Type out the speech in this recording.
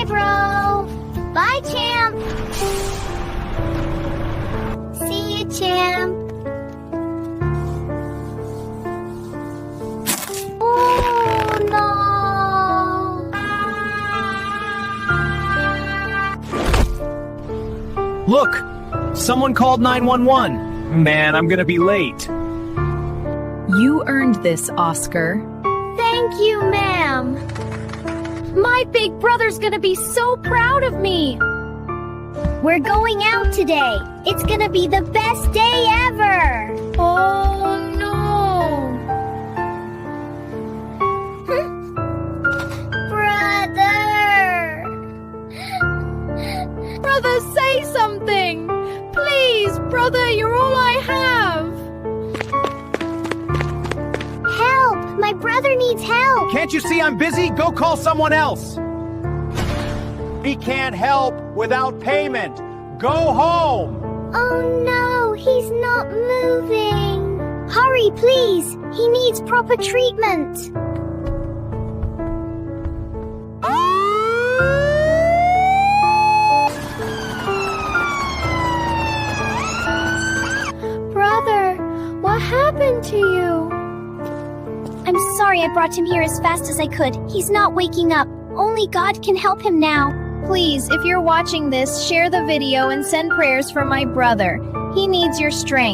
bro. Bye, champ. See you, champ. Oh, no. Look! Someone called 911. Man, I'm gonna be late. You earned this, Oscar. Thank you, ma'am. My big brother's gonna be so proud of me. We're going out today. It's gonna be the best day ever. Oh, no. Brother. Brother, say something! Please, brother, you're all I have! Help! My brother needs help. Can't you see I'm busy? Go call someone else! We can't help without payment. Go home! Oh no, he's not moving. Hurry, please. He needs proper treatment. Brother, what happened to you? I'm sorry I brought him here as fast as I could. He's not waking up. Only God can help him now. Please, if you're watching this, share the video and send prayers for my brother. He needs your strength.